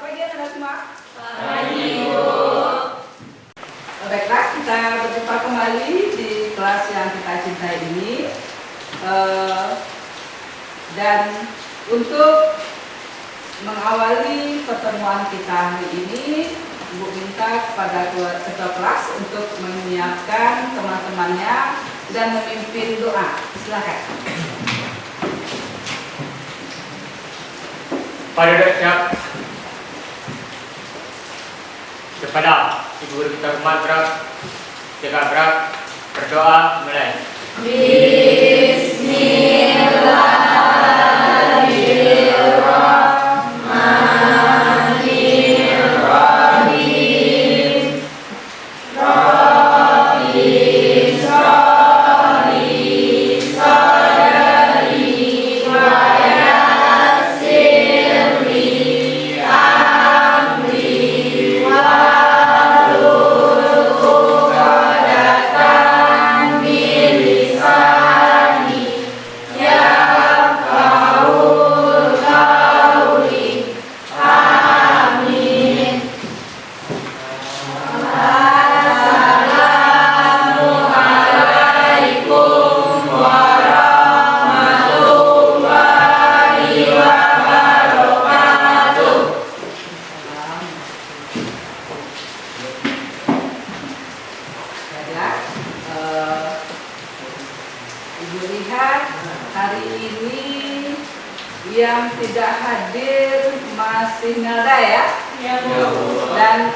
Selamat pagi anak semua. Pagi, Bu. Baiklah, kita berjumpa kembali di kelas yang kita cintai ini. Dan untuk mengawali pertemuan kita hari ini, Ibu minta kepada ketua kelas untuk menyiapkan teman-temannya dan memimpin doa. Silakan. Pada siap. Kepada Ibu Guru kita umat berak, jaga berak, berdoa mulai. Ibu lihat hari ini yang tidak hadir masih Melda ya? Ya, Bu. Dan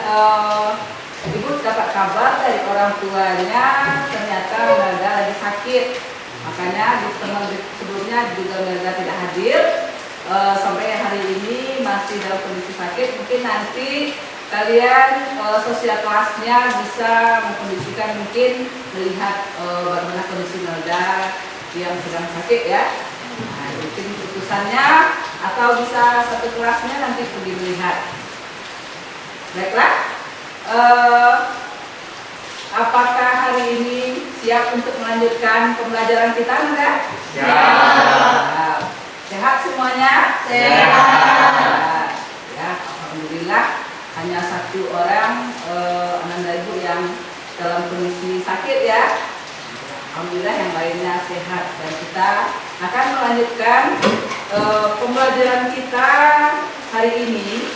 Ibu dapat kabar dari orang tuanya ternyata Melda lagi sakit. Makanya di pertemuan sebelumnya juga Melda tidak hadir. Sampai hari ini masih dalam kondisi sakit. Mungkin nanti kalian sosial kelasnya bisa mengkondisikan, mungkin melihat bagaimana kondisi Melda yang sedang sakit ya. Nah, mungkin keputusannya atau bisa satu kelasnya nanti pergi melihat. Baiklah, apakah hari ini siap untuk melanjutkan pembelajaran kita, enggak? Siap. Sehat semuanya? Sehat. Ya, alhamdulillah. Hanya satu orang Ananda Ibu yang dalam kondisi sakit ya. Alhamdulillah yang lainnya sehat, dan kita akan melanjutkan pembelajaran kita hari ini.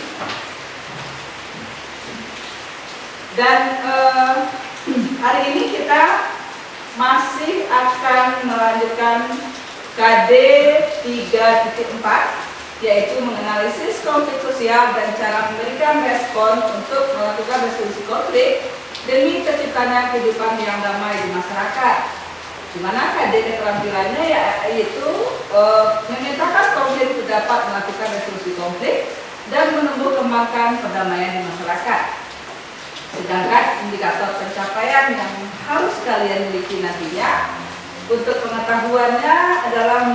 Dan hari ini kita masih akan melanjutkan KD 3.4, yaitu menganalisis konflik sosial dan cara memberikan respon untuk melakukan resolusi konflik demi terciptanya kehidupan yang damai di masyarakat. Di mana KD keterampilannya yaitu memetakan konflik untuk dapat melakukan resolusi konflik dan menumbuh kembangkan perdamaian di masyarakat. Sedangkan indikator pencapaian yang harus kalian miliki nantinya untuk pengetahuannya adalah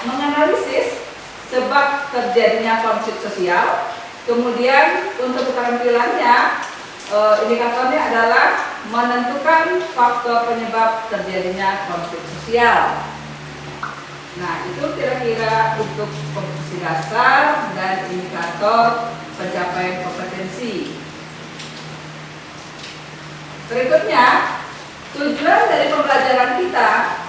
menganalisis sebab terjadinya konflik sosial. Kemudian untuk keterampilannya, indikatornya adalah menentukan faktor penyebab terjadinya konflik sosial. Nah, itu kira-kira untuk kompetensi dasar dan indikator pencapaian kompetensi. Berikutnya, tujuan dari pembelajaran kita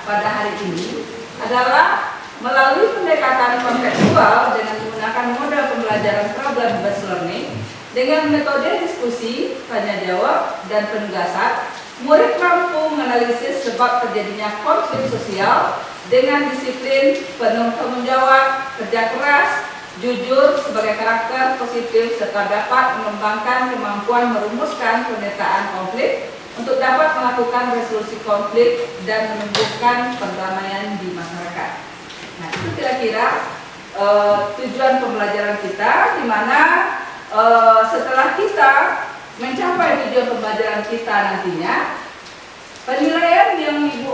pada hari ini adalah melalui pendekatan kontekstual dengan menggunakan model pembelajaran problem-based learning dengan metode diskusi, tanya jawab, dan penugasan, murid mampu menganalisis sebab terjadinya konflik sosial dengan disiplin, penuh tanggung jawab, kerja keras, jujur sebagai karakter positif, serta dapat mengembangkan kemampuan merumuskan pemetaan konflik untuk dapat melakukan resolusi konflik dan menumbuhkan perdamaian di masyarakat. Nah, itu kira-kira tujuan pembelajaran kita, di mana setelah kita mencapai tujuan pembelajaran kita nantinya, penilaian yang Ibu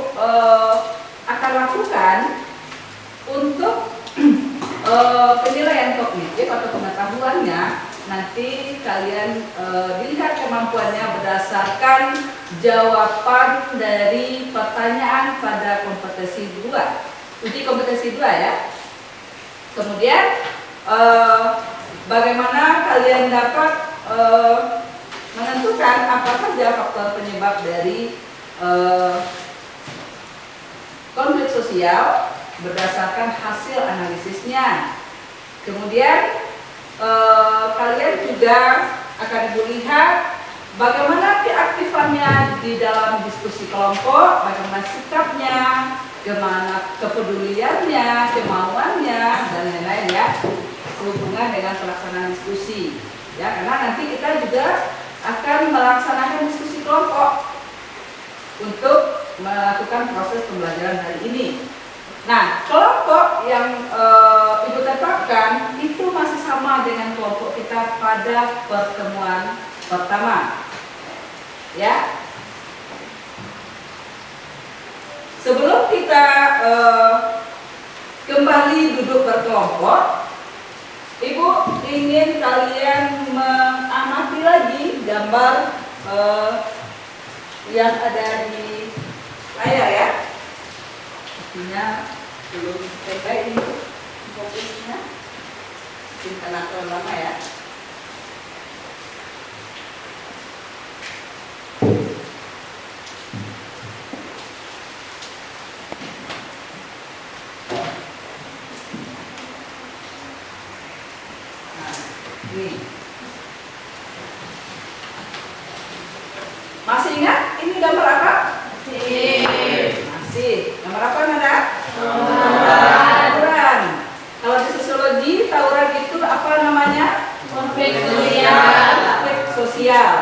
akan lakukan untuk penilaian kognitif atau pengetahuannya, nanti kalian dilihat kemampuannya berdasarkan jawaban dari pertanyaan pada kompetensi 2. Uji kompetensi 2 ya. Kemudian bagaimana kalian dapat menentukan apa saja faktor penyebab dari konflik sosial berdasarkan hasil analisisnya. Kemudian kalian juga akan melihat bagaimana keaktifannya di dalam diskusi kelompok, bagaimana sikapnya, bagaimana kepeduliannya, kemauannya, dan lain-lain ya, sehubungan dengan pelaksanaan diskusi. Ya, karena nanti kita juga akan melaksanakan diskusi kelompok untuk melakukan proses pembelajaran hari ini. Nah, kelompok yang Ibu tetapkan itu masih sama dengan kelompok kita pada pertemuan pertama. Ya. Sebelum kita kembali duduk berkelompok, Ibu ingin kalian mengamati lagi gambar yang ada di layar ya. Artinya belum selesai ini fokusnya, mungkin karena terlalu lama ya. Masih ingat ini gambar apa? Masih. Gambar apa Nanda? Tawuran. Kalau di sosiologi tawuran itu apa namanya? Konflik sosial. Konflik sosial.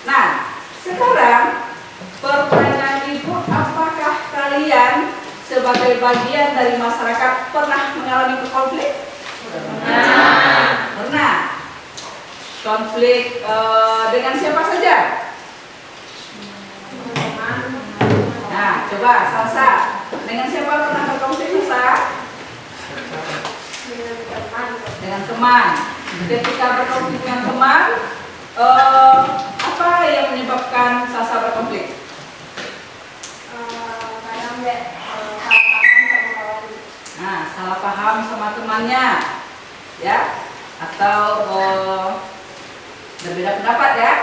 Nah, sekarang pertanyaan Ibu, apakah kalian sebagai bagian dari masyarakat pernah mengalami konflik? Pernah. Konflik dengan siapa saja? Nah, coba Salsa, dengan siapa pernah berkonflik Salsa? Dengan teman. Ketika berkonflik dengan teman, apa yang menyebabkan Salsa berkonflik? Nah, salah paham sama temannya, ya, atau berbeda pendapat ya.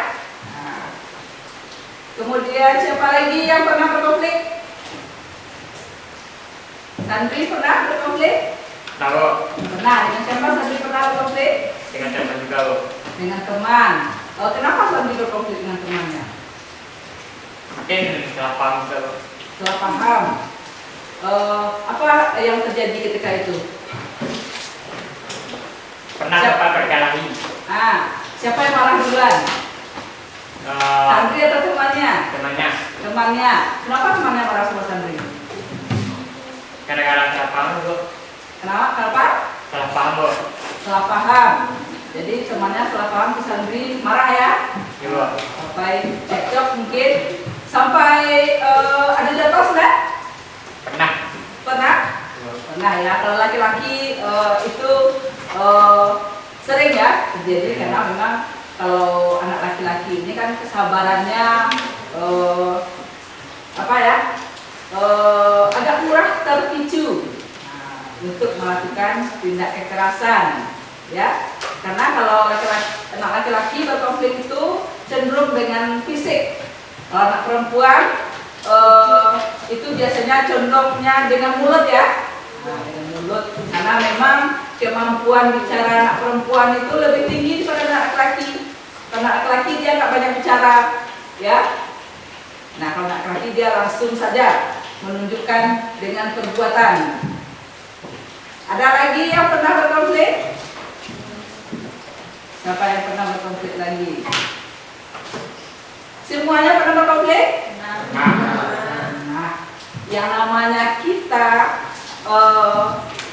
Kemudian siapa lagi yang pernah berkonflik? Sandri pernah berkonflik? Tahu. Pernah. Dengan siapa Sandri pernah berkonflik? Dengan teman juga, Bu. Dengan teman. Kenapa Sandri berkonflik dengan temannya? Mungkin salah paham juga, Bu. Salah paham. Apa yang terjadi ketika itu? Pernah dapat berkelahi. Siapa yang marah duluan? Sandri atau temannya? Temannya. Temannya. Kenapa temannya marah sama Sandri? Kadang-kadang salah paham, Bu. Kenapa? Salah paham, Bu. Salah paham. Jadi temannya salah paham ke Sandri, marah ya? Iya, Bu. Sampai cekcok mungkin. Sampai ada jatuh sudah? Pernah. Pernah? Iya. Pernah ya. Kalau laki-laki itu sering ya terjadi karena memang kalau anak laki-laki ini kan kesabarannya agak kurang terpicu untuk melakukan tindak kekerasan, ya. Karena kalau anak laki-laki berkonflik itu cenderung dengan fisik. Kalau anak perempuan itu biasanya condongnya dengan mulut ya. Dengan mulut, karena memang kemampuan bicara anak perempuan itu lebih tinggi daripada anak laki-laki. Karena laki-laki dia nggak banyak bicara, ya. Nah, kalau anak laki dia langsung saja menunjukkan dengan perbuatan. Ada lagi yang pernah berkonflik? Siapa yang pernah berkonflik lagi? Semuanya pernah berkonflik? Nah, yang namanya kita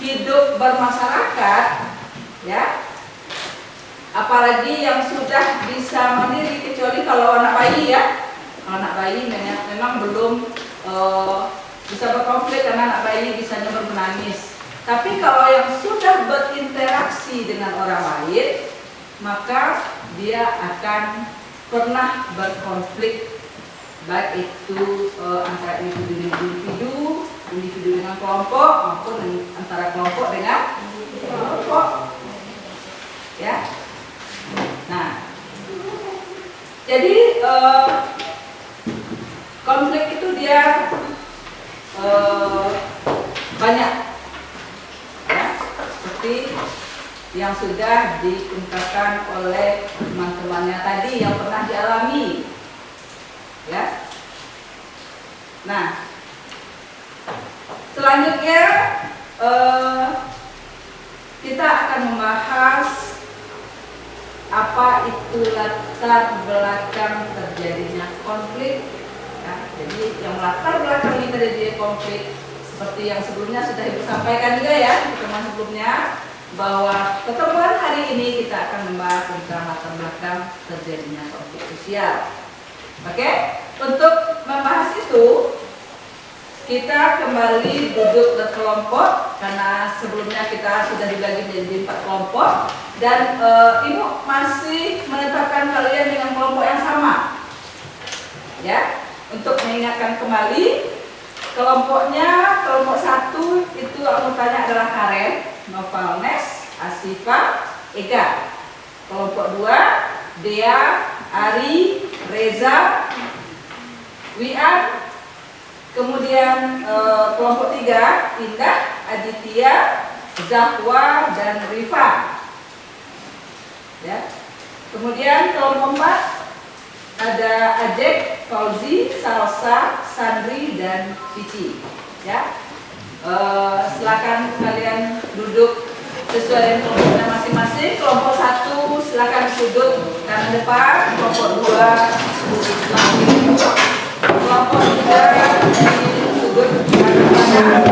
hidup bermasyarakat, ya, apalagi yang sudah bisa mandiri, kecuali kalau anak bayi ya. Kalau anak bayi memang belum bisa berkonflik karena anak bayi bisanya menangis. Tapi kalau yang sudah berinteraksi dengan orang lain, maka dia akan pernah berkonflik, baik itu antara individu dengan individu, individu dengan kelompok, maupun antara kelompok dengan kelompok. Ya. Nah, jadi konflik itu dia banyak, ya, seperti yang sudah diungkapkan oleh teman-temannya tadi yang pernah dialami, ya. Nah, selanjutnya kita akan membahas apa itu latar belakang terjadinya konflik. Ya, jadi yang latar belakang ini terjadi konflik seperti yang sebelumnya sudah Ibu sampaikan juga ya di pertemuan sebelumnya, bahwa pertemuan hari ini kita akan membahas tentang latar belakang terjadinya konflik sosial. Oke, untuk membahas itu kita kembali duduk berkelompok karena sebelumnya kita sudah dibagi menjadi 4 kelompok dan Ibu masih menetapkan kalian dengan kelompok yang sama. Ya, untuk mengingatkan kembali kelompoknya, kelompok 1 itu anggotanya adalah Karen, Novalnes, Asifa, Ega. Kelompok 2 Dea, Ari, Reza, Wian. Kemudian kelompok 3 Indah, Aditya, Zahwa, dan Rifa. Ya. Kemudian kelompok 4 ada Ajek, Fauzi, Salsa, Sandri, dan Cici. Ya. Silakan kalian duduk sesuai dengan kelompoknya masing-masing. Kelompok 1 silakan duduk kanan depan, kelompok 2 duduk belakang. Kelompok 3 duduk kanan.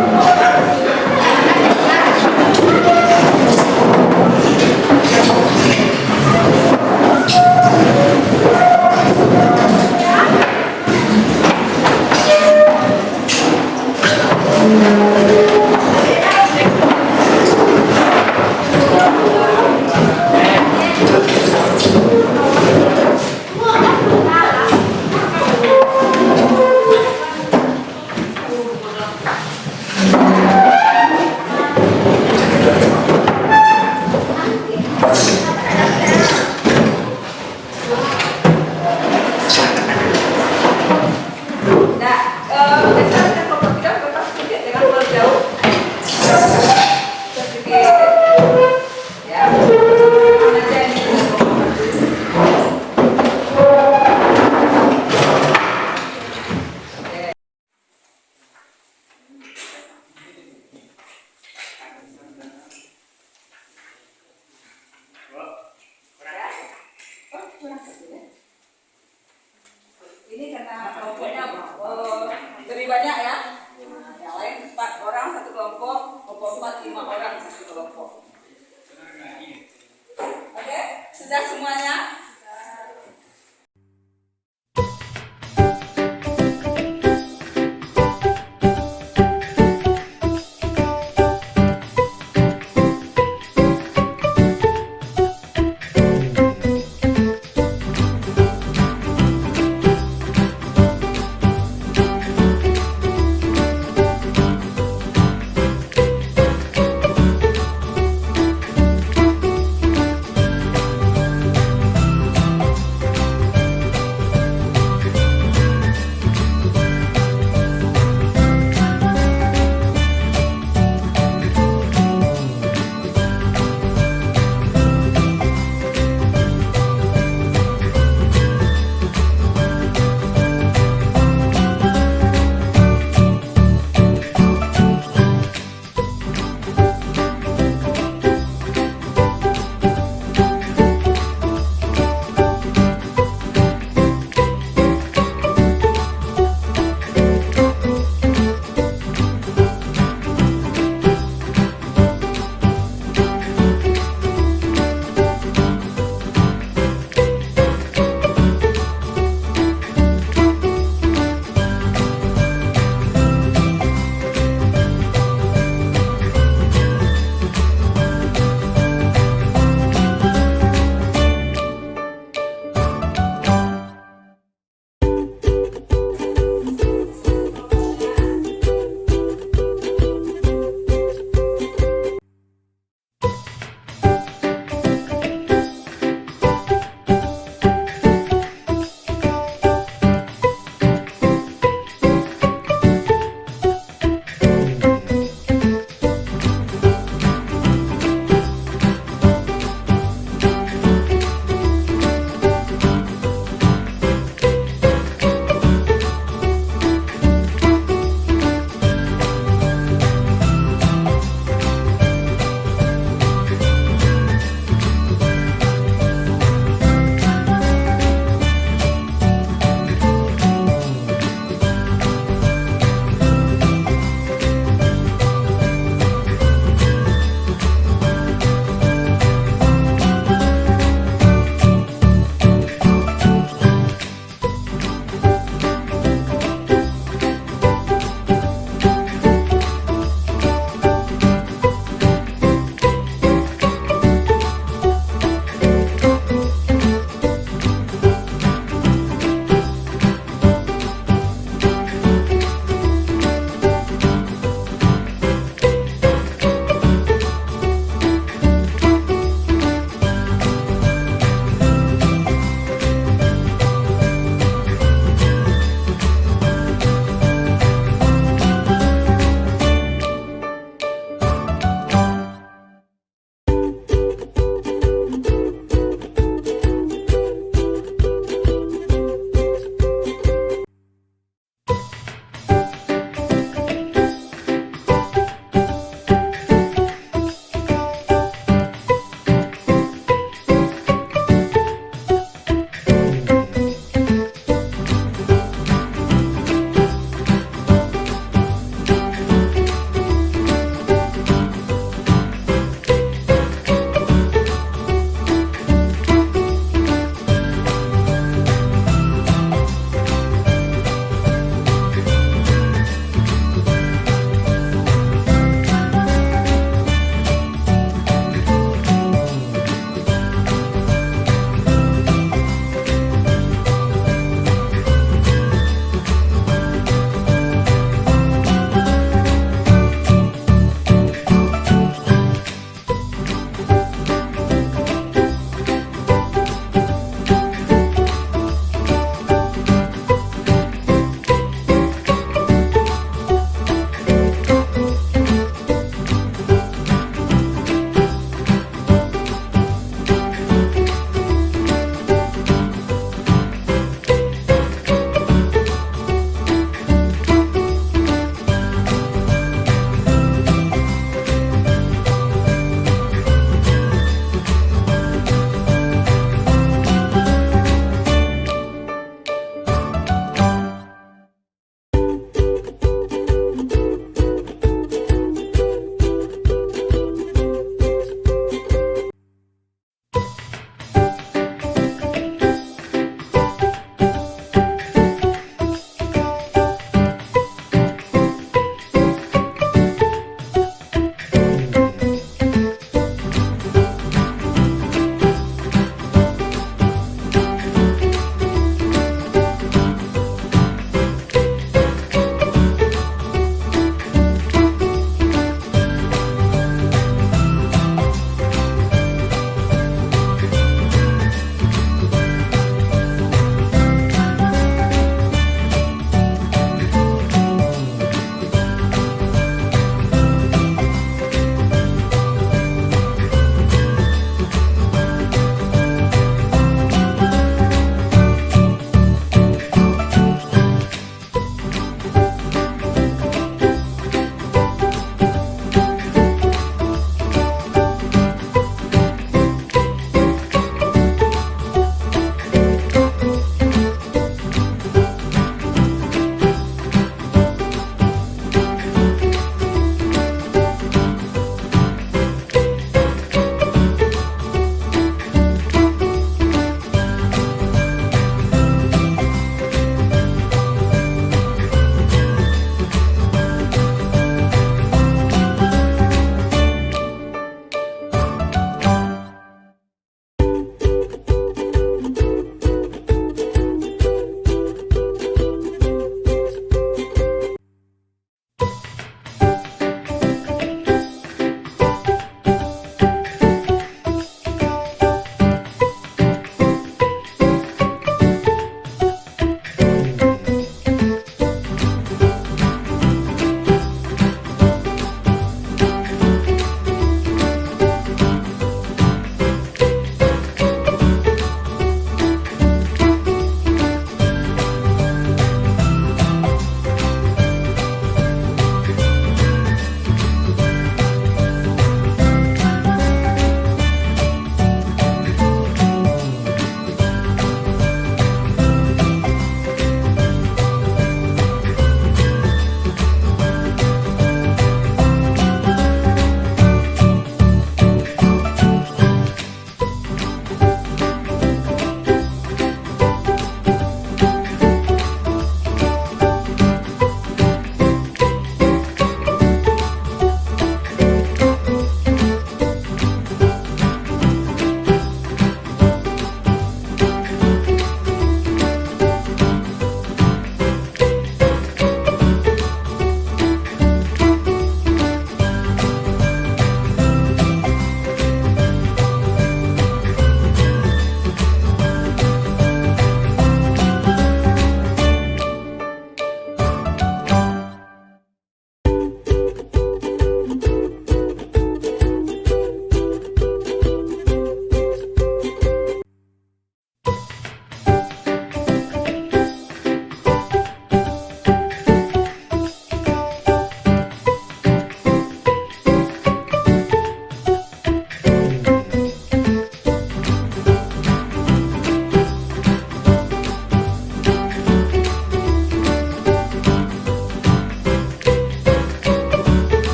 Ini karena kelompoknya lebih banyak ya. Yang lain 4 orang satu kelompok, kelompok 4 5 orang satu kelompok. Oke, sudah semuanya?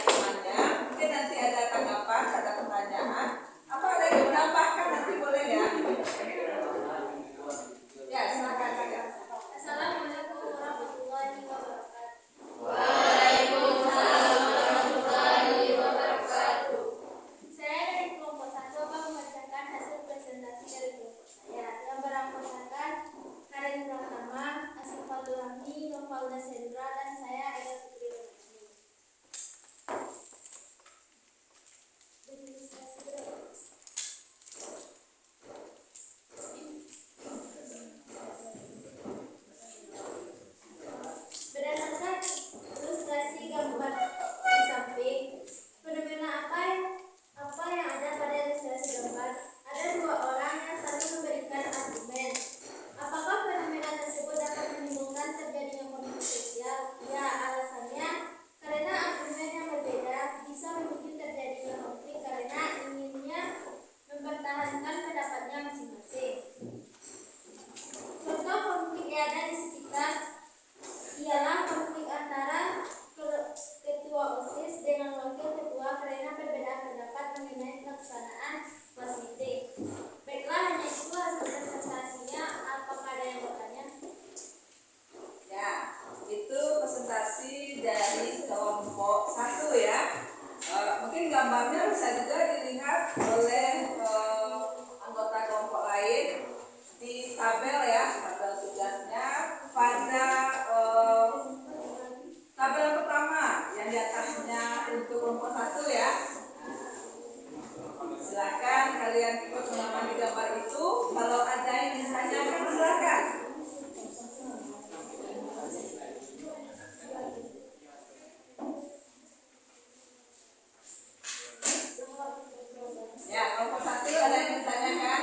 temannya. Mungkin nanti ada tanggapan, ada pertanyaan. Apa ada yang menambahkan nanti boleh ya? Ya, silakan Kak. Assalamualaikum warahmatullahi wabarakatuh. Waalaikumsalam warahmatullahi wabarakatuh. Saya dari kelompok 1 akan membacakan hasil presentasi dari kelompok saya yang beranggotakan Karin Pratama, Asif Fadlurahmi, Nopalda Sendra, dan saya Eka Putri Rohani. Berdasarkan ilustrasi gambar di samping, fenomena apa yang ada pada ilustrasi gambar? Ada dua orang yang saling memberikan argumen. Apakah fenomena tersebut dapat menimbulkan terjadinya konflik sosial? Ya, alasannya karena argumen yang berbeda bisa memicu terjadinya konflik karena inginnya mempertahankan pendapatnya masing-masing. Contoh konflik yang ada di sekitar ialah konflik antara ketua OSIS dengan wakil ketua karena perbedaan pendapat mengenai pelaksanaan kelas meeting. Baiklah, hanya itu hasil presentasinya. Apakah ada yang bertanya? Ya, itu presentasi dari kelompok 1 ya. Mungkin gambarnya bisa juga dilihat oleh anggota kelompok lain di tabel ya, tabel tugasnya pada tabel pertama yang di atasnya untuk kelompok 1 ya. Silakan kalian ikut mengamati gambar itu. Kalau ada yang ditanyakan silakan. Ya, kelompok 1 ada yang ditanyakan?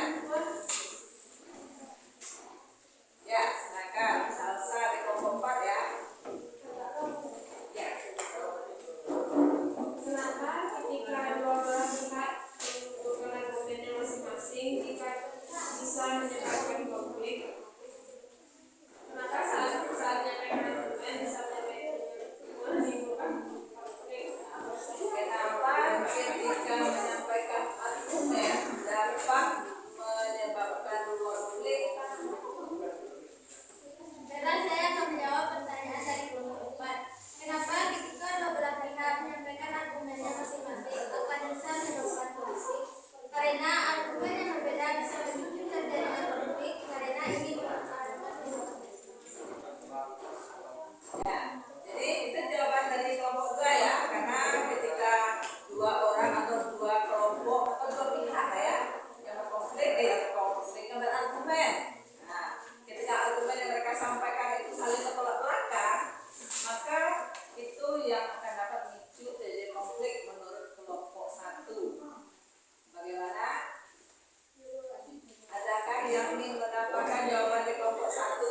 Ya, silakan. Salsa di kelompok 4 ya. Ya. Kenapa ketika dua belah pihak menentukan argumennya masing-masing jika bisa menyebabkan konflik? Kenapa saat menyampaikan argumen bisa menimbulkan konflik? Kenapa ketika menyampaikan argumen dapat menyebabkan konflik? Baiklah, saya akan menjawab pertanyaan dari kelompok 4. Kenapa ketika dua belah pihak menyampaikan argumennya masing-masing akan bisa menyebabkan konflik? Karena argumen yang berbeda bisa memicu terjadinya konflik karena ingin mempertahankan pendapat masing-masing. Ya, jadi itu jawaban dari kelompok 2 ya, karena ketika dua orang atau dua kelompok atau dua pihak ya yang berkonflik, yang berargumen. Nah, ketika argumen yang mereka sampaikan itu saling bertolak belakang, maka itu yang akan dapat memicu terjadi konflik menurut kelompok 1. Bagaimana? Adakah yang ingin mendapatkan jawaban di kelompok 1?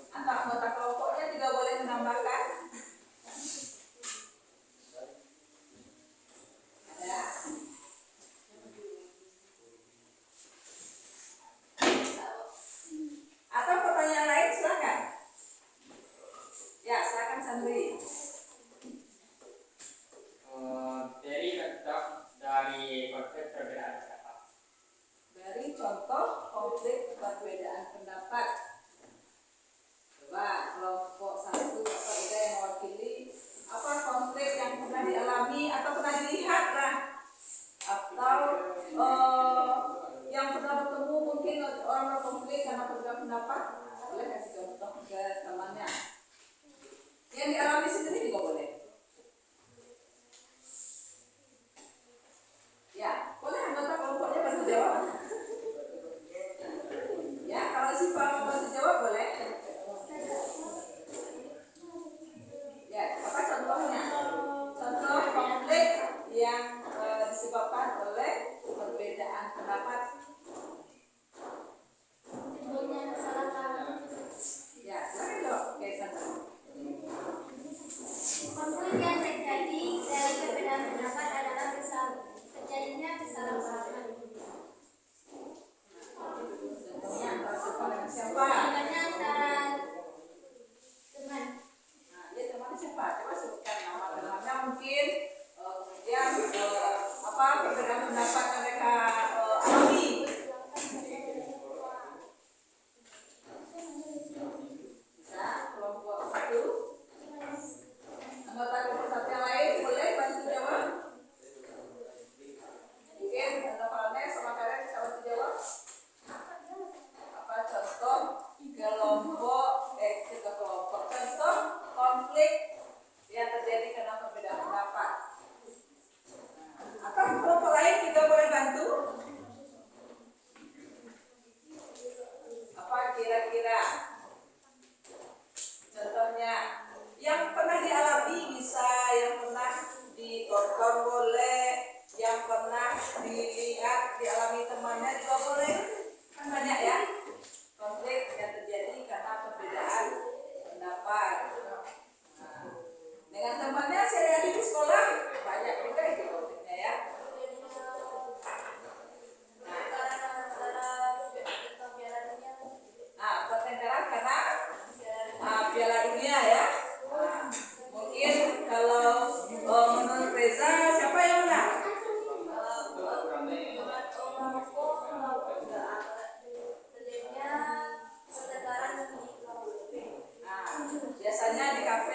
Atau anggota kelompoknya juga boleh menambahkan? Ada? Atau pertanyaan lain silakan. Ya, silakan Sandri. Dari contoh dari konflik perbedaan pendapat. Beri contoh konflik perbedaan pendapat. Coba kelompok 1 atau ada yang mewakili apa konflik yang pernah dialami atau pernah dilihat lah, atau yang pernah bertemu mungkin orang berkonflik karena perbedaan pendapat. Boleh kasih contoh ke temannya yang dialami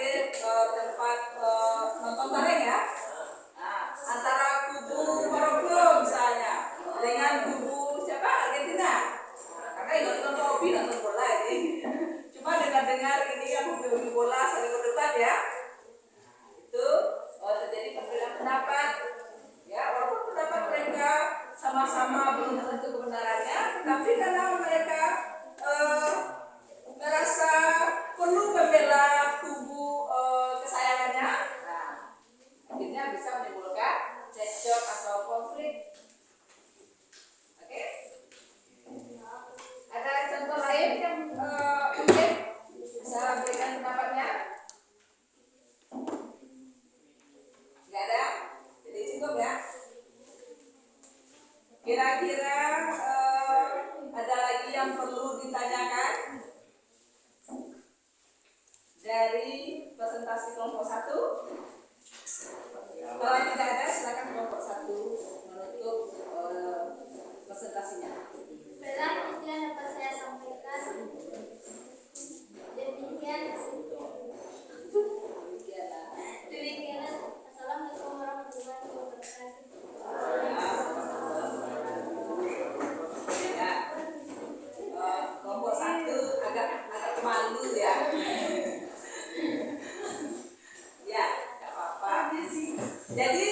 sebagai tempat nonton bareng ya. Nah, antara kubu Maroko misalnya dengan kubu siapa Argentina. Nah, karena ini nonton hobi nonton bola ini. Cuma dengar ini kan hobi bola saling berdebat ya. Itu terjadi perbedaan pendapat. Ya, walaupun pendapat mereka sama-sama belum tentu kebenarannya, tapi karena mereka merasa perlu membela kubu kesayangannya, nah, akhirnya bisa menimbulkan cekcok atau konflik. Oke? Ada contoh lain yang mungkin bisa berikan pendapatnya? Nggak ada? Jadi cukup ya. Kira-kira ada lagi yang perlu ditanyakan dari presentasi kelompok 1? Kalau tidak ada, silakan kelompok 1 menutup presentasinya. Baiklah, itu yang dapat saya sampaikan. Demikian. Assalamualaikum warahmatullahi wabarakatuh. Ya, kelompok 1 agak malu ya. Ya, nggak apa-apa. Jadi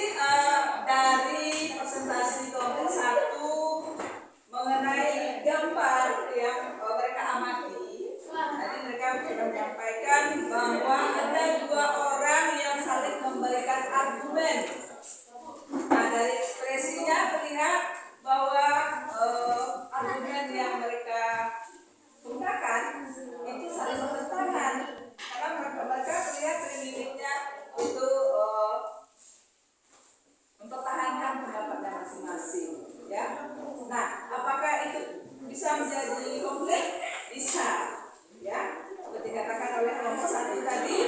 dari presentasi kelompok 1 mengenai gambar yang mereka amati, tadi mereka sudah menyampaikan bahwa ada 2 orang yang saling memberikan argumen. Nah, dari ekspresinya terlihat bahwa argumen yang mereka gunakan itu saling bertentangan, karena mereka terlihat mimiknya itu mempertahankan pendapatnya masing-masing. Ya, nah, apakah itu bisa menjadi konflik? Bisa, ya. Seperti dikatakan oleh kelompok 1 tadi,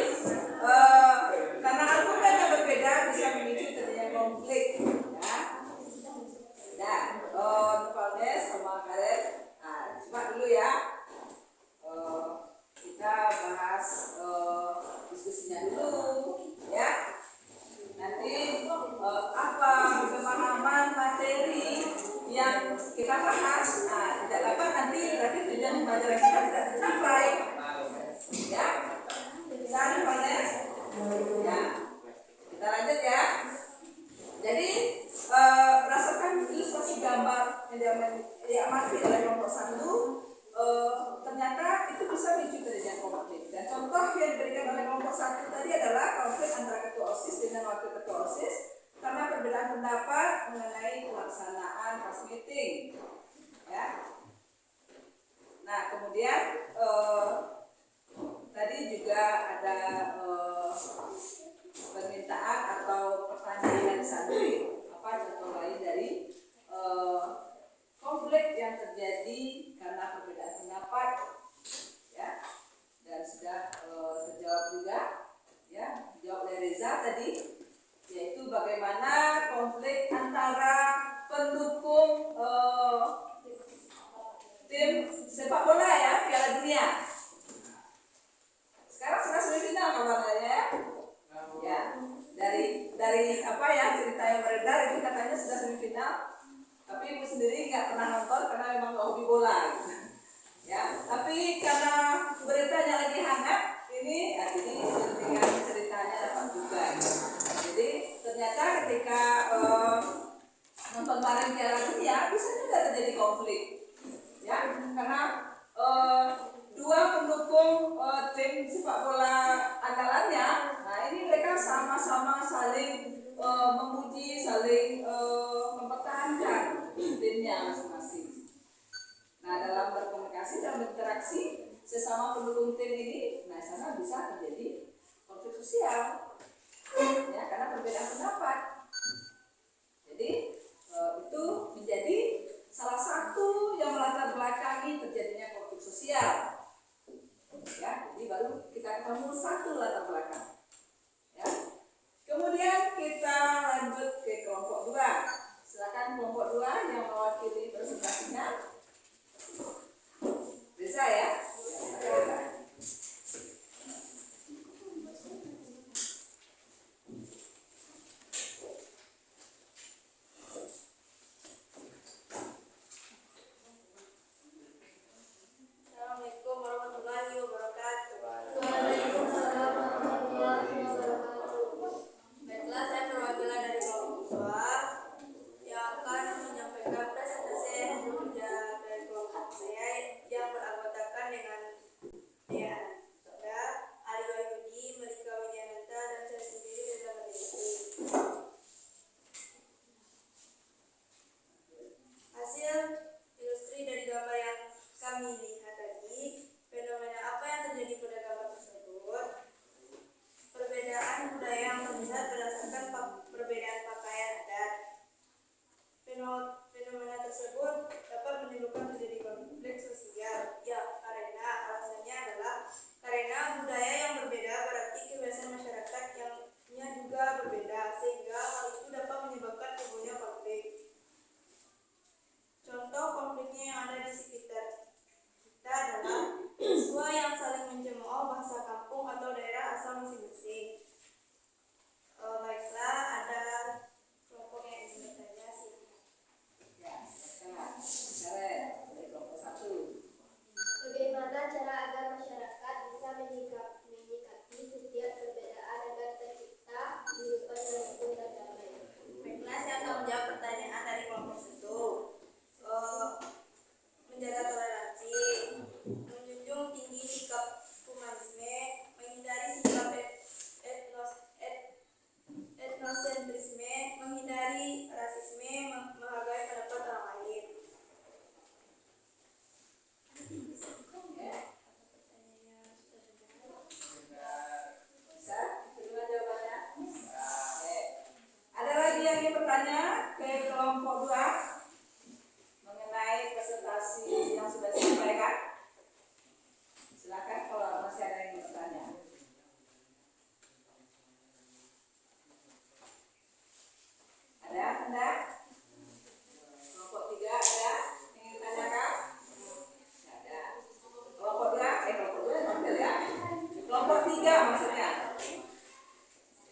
karena argumen yang berbeda bisa memicu terjadinya konflik. Ya. Nah, Nupalnes sama Karen, nah, simak dulu ya. Kita bahas diskusinya dulu, ya. Nanti apa pemahaman materi yang kita bahas, nah, tidak dapat nanti berarti tujuan pelajaran kita tidak tercapai, ya. Bisa Nupalnes? Ya. Kita lanjut ya. Jadi berdasarkan ilustrasi gambar yang diamati oleh kelompok 1, ternyata itu bisa memicu terjadinya konflik. Dan contoh yang diberikan oleh kelompok 1 tadi adalah konflik antara ketua OSIS dengan wakil ketua OSIS karena perbedaan pendapat mengenai pelaksanaan pas meeting. Ya. Nah, kemudian tadi juga ada permintaan atau pertanyaan dari santri, apa contoh lain dari konflik yang terjadi karena perbedaan pendapat, ya, dan sudah terjawab juga, ya, dijawab oleh Reza tadi, yaitu bagaimana konflik antara pendukung tim sepak bola ya Piala Dunia. Sekarang sudah semifinal kabarnya ya. Ya, dari apa ya cerita yang beredar itu katanya sudah semifinal, tapi ibu sendiri nggak pernah nonton karena memang nggak hobi bola gitu. Ya, tapi karena beritanya lagi hangat ini, ya, jadi dengan ceritanya dapat juga. Jadi ternyata ketika nonton bareng Piala Dunia bisa juga terjadi konflik, ya, karena 2 pendukung tim sepak bola andalannya, nah ini mereka sama-sama saling memuji, saling mempertahankan timnya masing-masing. Nah, dalam berkomunikasi dan berinteraksi sesama pendukung tim ini, nah sana bisa terjadi konflik sosial, ya, karena perbedaan pendapat. Jadi itu menjadi salah satu yang melatar belakangi terjadinya konflik sosial. Ya, jadi baru kita ketemu satu latar belakang. Ya. Kemudian kita lanjut ke kelompok 2. Silakan kelompok 2 yang mewakili presentasinya. Bisa ya? bahasa kampung atau daerah asal masing-masing. Baiklah, ada kelompok yang ingin bertanya silakan. Ya, silakan. Bicara dari kelompok 1. Bagaimana cara agar masyarakat bisa menyikapi setiap perbedaan agar tercipta kehidupan yang rukun dan damai? Baiklah, saya akan menjawab pertanyaan dari kelompok 1. Menjaga toleransi, menjunjung tinggi sikap humanisme, menghindari sikap etnosentrisme, menghindari rasisme, menghargai pendapat orang lain. Bisa? Terima jawabannya. Oke. Ada lagi yang ingin bertanya ke kelompok 2 mengenai presentasi yang sudah disampaikan? Silakan kalau masih ada yang ingin bertanya. Ada? Ada? Kelompok 3 ada yang ingin ditanyakan? Nggak ada. Kelompok 2? Kelompok 2 tampil ya. Kelompok 3 maksudnya.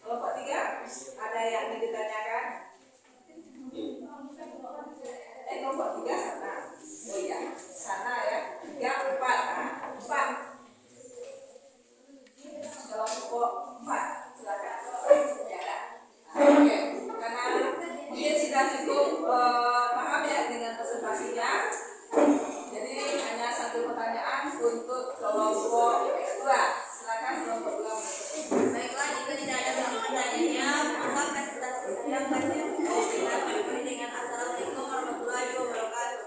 Kelompok 3 ada yang ingin ditanyakan? Kelompok 3 sana. Oh iya, sana ya. 3, 4. Nah, 4. Kelompok 4. Silakan. Ya, ada. Nah, oke. Karena mungkin sudah cukup paham ya dengan presentasinya. Jadi hanya satu pertanyaan untuk kelompok 2. Silakan kelompok 2. Baiklah, jika tidak ada pertanyaannya, maka presentasi saya akan diakhiri dengan Assalamualaikum warahmatullahi wabarakatuh.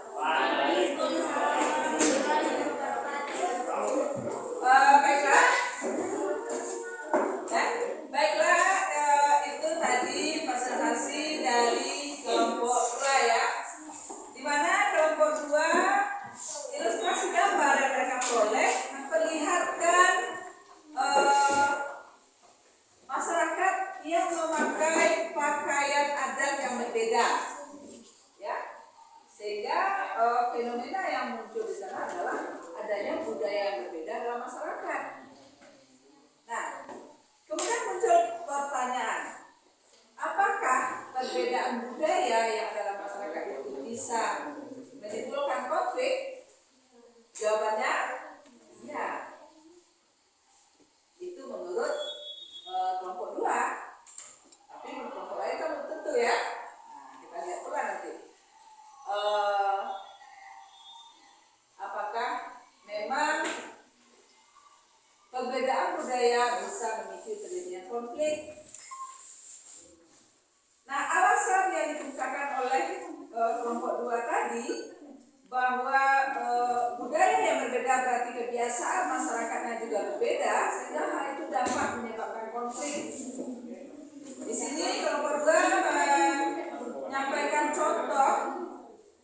Baiklah. Ya, baiklah, itu tadi presentasi dari kelompok 2 ya. Di mana kelompok 2 ilustrasi gambar yang mereka peroleh memperlihatkan masyarakat yang memakai pakaian adat yang berbeda, ya, sehingga fenomena yang muncul di sana adalah adanya budaya yang berbeda dalam masyarakat. Nah, kemudian muncul pertanyaan, apakah perbedaan budaya yang dalam masyarakat itu bisa menimbulkan konflik? Jawabannya, ya. Itu menurut kelompok 2. Tapi menurut kelompok lain kan belum tentu ya. Nah, kita lihat pula nanti. Apakah memang perbedaan budaya bisa memicu terjadinya konflik? Nah, alasan yang dikemukakan oleh kelompok 2 tadi bahwa budaya yang berbeda berarti kebiasaan masyarakatnya juga berbeda, sehingga hal itu dapat menyebabkan konflik. Di sini kelompok 2 menyampaikan contoh.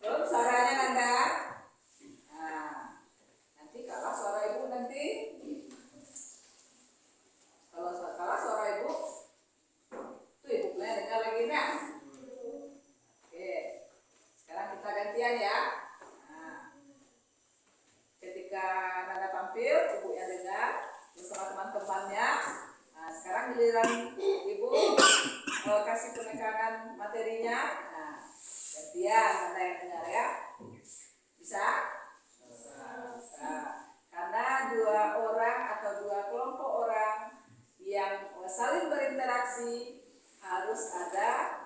Suaranya Nanda. Nah, nanti kalah suara ibu nanti. Kalau kalah suara ibu, tuh ibu boleh dengar lagi enggak? Oke, sekarang kita gantian ya. Nah, ketika Nanda tampil, ibu yang dengar bersama teman-temannya. Nah, sekarang giliran ibu kasih penekanan materinya. Nah, gantian Nanda yang dengar ya. Bisa? Bisa. Karena 2 orang atau 2 kelompok orang yang saling berinteraksi harus ada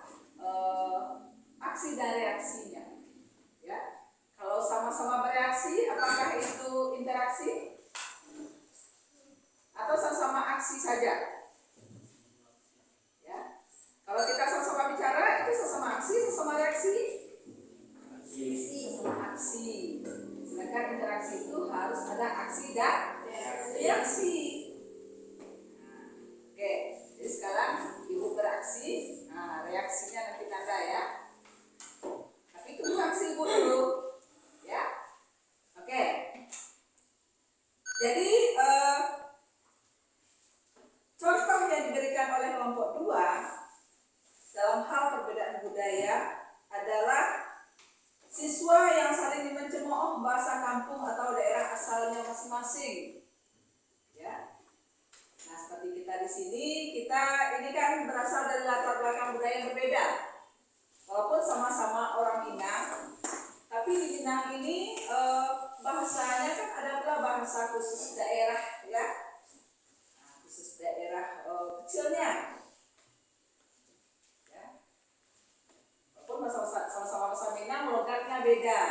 aksi dan reaksinya, ya. Kalau sama-sama bereaksi, apakah itu interaksi atau sama-sama aksi saja? Ya. Kalau kita sama-sama bicara, itu sama aksi, sama reaksi? Sama aksi. Sedangkan interaksi itu harus ada aksi dan reaksi. Oke, jadi sekarang ibu beraksi, nah reaksinya nanti Nanda ya. Tapi itu aksi ibu dulu, ya. Oke. Jadi contoh yang diberikan oleh kelompok 2 dalam hal perbedaan budaya adalah siswa yang saling mencemooh bahasa kampung atau daerah asalnya masing-masing, ya. di sini ini kan berasal dari latar belakang budaya yang berbeda. Walaupun sama-sama orang Minang, tapi di Minang ini bahasanya kan ada pula bahasa khusus daerah ya, khusus daerah kecilnya. Ya. Walaupun sama-sama bahasa Minang, logatnya beda.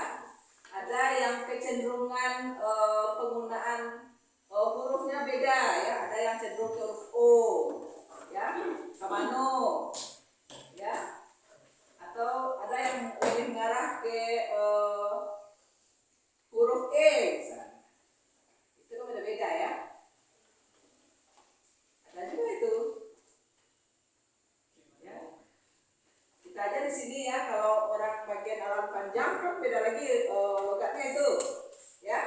Ada yang kecenderungan penggunaan hurufnya beda ya, ada yang cenderung ke huruf O ya, kamano ya, atau ada yang lebih mengarah ke huruf E misalnya. Itu kan beda-beda ya. Ada juga itu. Ya. Kita aja di sini ya, kalau orang bagian Alam Panjang kan beda lagi logatnya itu. Ya.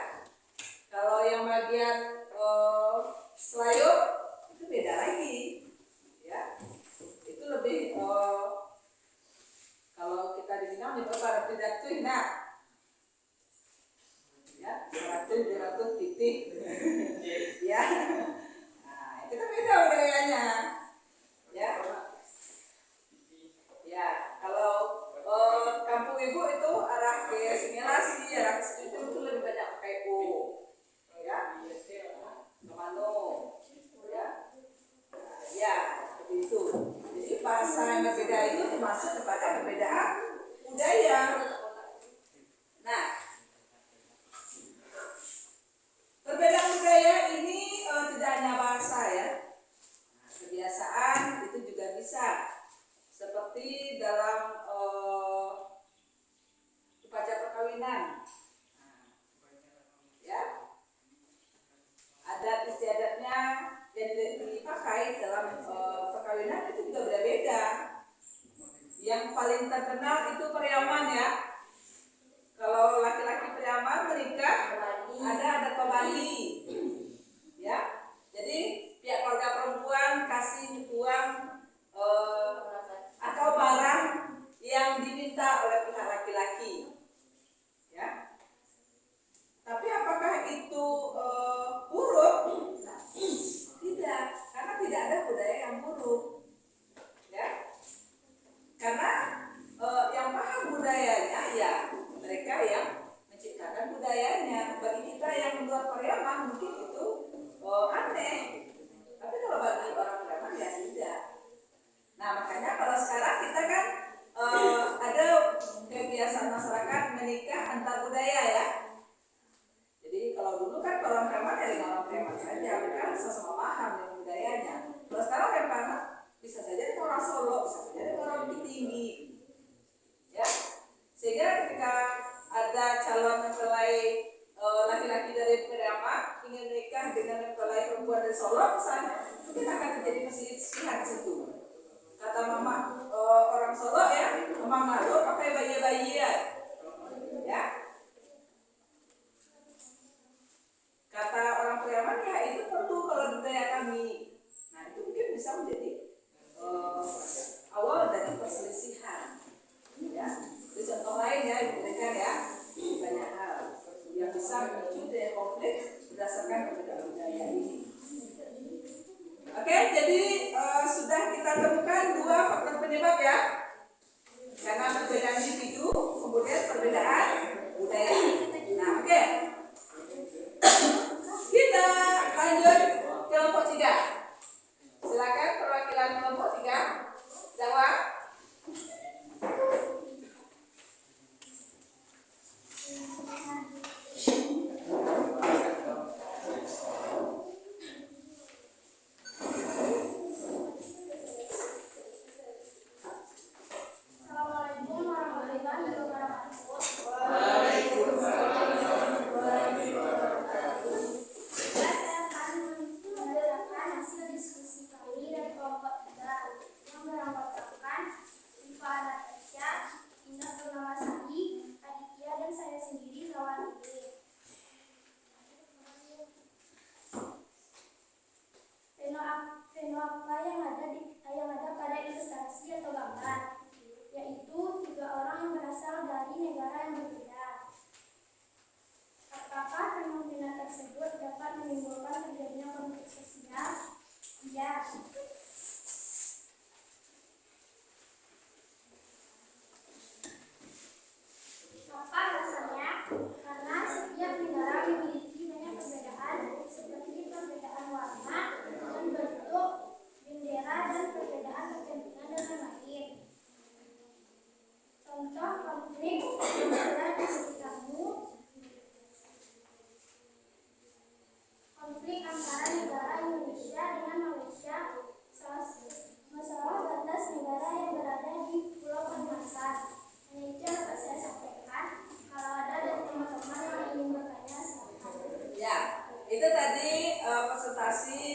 Kalau yang bagian Selayu itu beda lagi. Ya. Itu lebih kalau kita di Minang menyebut para tidak tuh nah. Ya, 100 titik. Ya. Nah, itu kan beda budayanya. Ya. Ya, kalau kampung ibu itu arah ke Similasi, arah ke situ itu lebih banyak pakai O. Ya. Kemano. Ya. Ya, seperti itu. Jadi bahasa yang berbeda itu termasuk kepada perbedaan budaya. Nah, perbedaan budaya ini tidak hanya bahasa ya, kebiasaan itu juga bisa. Seperti dalam upacara perkawinan, ya, adat istiadatnya yang dipakai dalam perkawinan itu juga berbeda. Yang paling terkenal itu Pariaman ya. Kalau laki-laki Pariaman menikah ada adat pabali, ya. Jadi pihak keluarga perempuan kasih uang atau barang yang diminta oleh pihak laki-laki, ya. Tapi apakah itu buruk? Tidak, karena tidak ada budaya yang buruk, ya. Karena yang paham budayanya ya mereka yang menciptakan budayanya. Bagi kita yang luar Pariaman mungkin itu aneh, tapi kalau bagi orang Pariaman ya tidak. Nah makanya kalau sekarang kita kan ada kebiasaan masyarakat menikah antar budaya ya. Jadi kalau dulu kan orang Pariaman ya dengan orang Pariaman saja, mereka sama-sama paham dengan budayanya. Kalau sekarang orang Pariaman bisa saja dengan orang Solo, bisa saja dengan orang Bukit Tinggi, ya. Sehingga ketika ada calon mempelai laki-laki dari Pariaman ingin menikah dengan mempelai perempuan dari Solo misalnya, mungkin akan terjadi perselisihan di situ. Kata mama orang Solo ya, mama malu pakai bayi-bayian, ya. Kata orang Pariaman ya itu perlu kalau budaya kami. Nah itu mungkin bisa menjadi awal dari perselisihan. Ya, itu contoh lain ya diberikan ya, banyak hal yang bisa memicu daya konflik berdasarkan perbedaan budaya ini. Oke, jadi sudah kita temukan 2 faktor penyebab ya, karena perbedaan individu, kemudian perbedaan budaya. Nah, oke. Kita lanjut kelompok 3. Silakan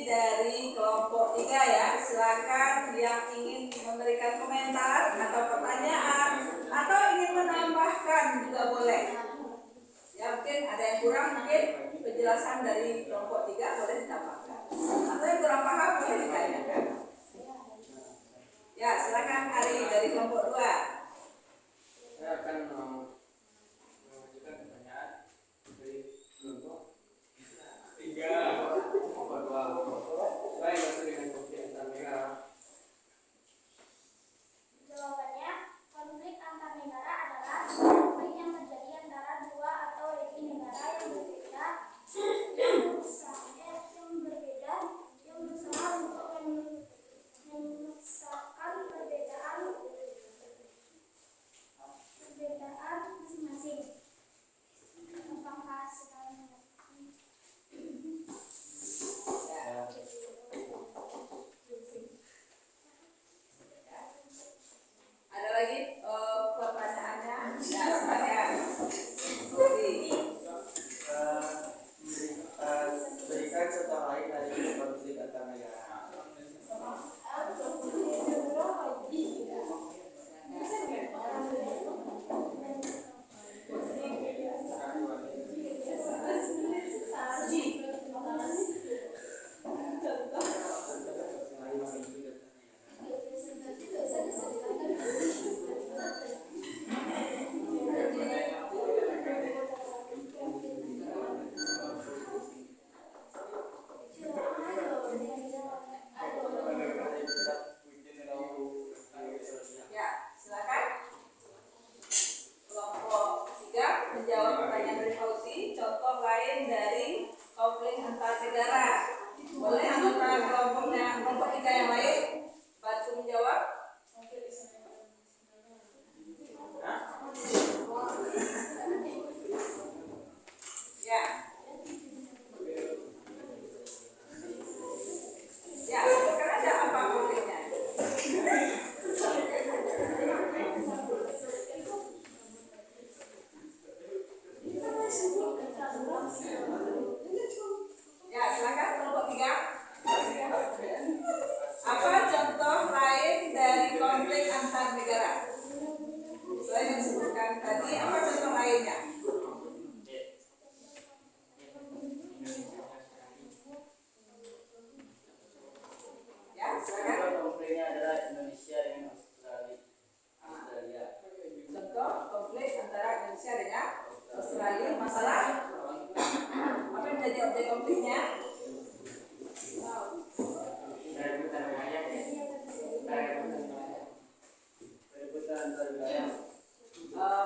dari kelompok 3 ya. Silakan yang ingin memberikan komentar atau pertanyaan atau ingin menambahkan juga boleh. Ya mungkin ada yang kurang, mungkin penjelasan dari kelompok 3 boleh ditambahkan. Atau yang kurang paham boleh ditanyakan. Ya silakan Ari dari kelompok 2. Saya akan mengajukan pertanyaan dari kelompok 3. Baik, masuk dengan konflik antar negara. Jawabannya, konflik antar negara adalah konflik yang terjadi antara dua atau lebih negara yang berbeda yang berusaha untuk menyelesaikan perbedaan masing-masing. Apakah sekarang Ada lagi pertanyaannya? Ya, silakan. Berikan contoh lain dari konflik antar negara. Ya, silakan. Kelompok 3 menjawab pertanyaan dari Fauzi. Contoh lain dari konflik antar negara. Boleh anggota kelompok 3 yang lain bantu menjawab? Ya. Ya, sebutkan aja apa konfliknya. Ya, silakan kelompok 3. Apa contoh lain dari konflik antar negara? Selain yang disebutkan tadi, apa contoh lainnya? Ya, silakan. Konfliknya adalah Indonesia dengan Australia. Contoh konflik antara Indonesia dengan Australia, masalah apa yang menjadi objek konfliknya? Perebutan antar wilayah.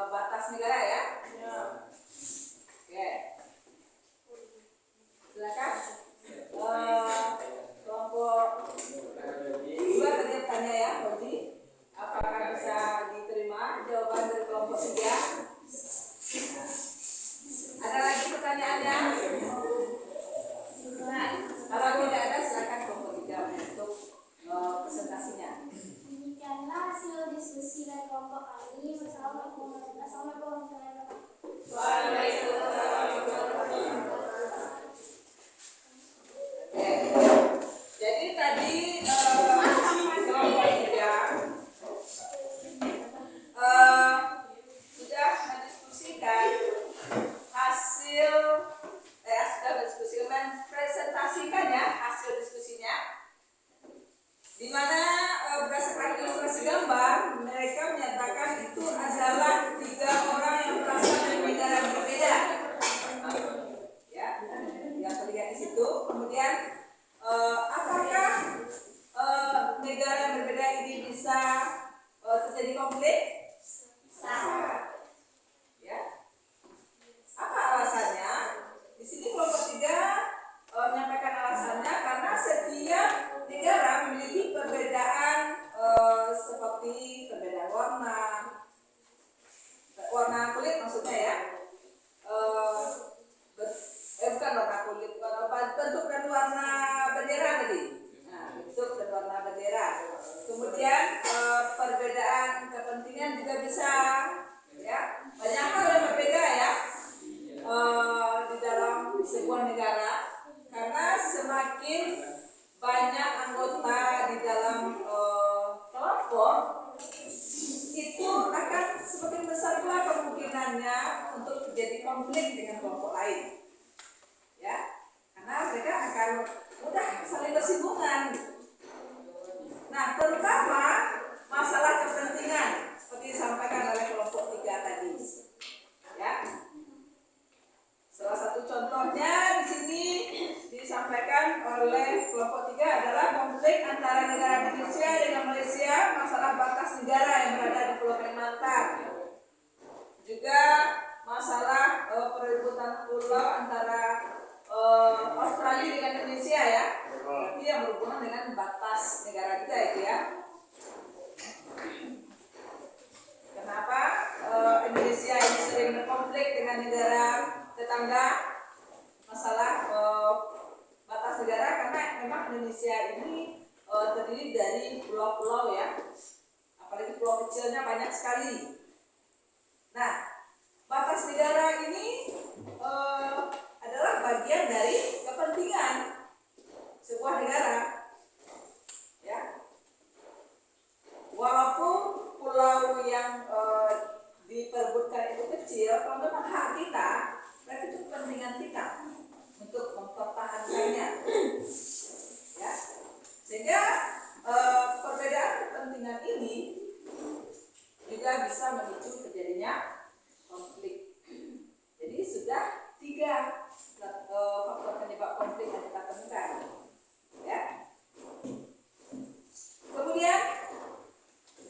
Batas negara ya. Oke. Silakan. Kelompok 2 tadi bertanya ya, Fauzi. Apakah bisa diterima jawaban dari kelompok 3? Ada lagi pertanyaannya? Kalau tidak ada, silakan kelompok 3 untuk presentasinya. demikianlah hasil diskusi dari kelompok kami. Wassalamualaikum warahmatullahi wabarakatuh. Oke. Jadi tadi kelompok 3 sudah mendiskusikan hasil sudah mendiskusikan, presentasikan ya hasil diskusinya, di mana berdasarkan ilustrasi gambar mereka menyatakan itu adalah 3 orang yang berasal dari negara dengan batas negara kita itu ya. Kenapa Indonesia ini sering berkonflik dengan negara tetangga masalah batas negara, karena memang Indonesia ini terdiri dari pulau-pulau ya, apalagi pulau kecilnya banyak sekali. Nah, batas negara ini adalah bagian dari kepentingan sebuah negara ya. Walaupun pulau yang diperebutkan itu kecil, kalau memang hak kita, berarti itu kepentingan kita untuk mempertahankannya ya. Sehingga perbedaan kepentingan ini juga bisa memicu terjadinya konflik. Jadi sudah 3 faktor penyebab konflik yang kita temukan ya. Kemudian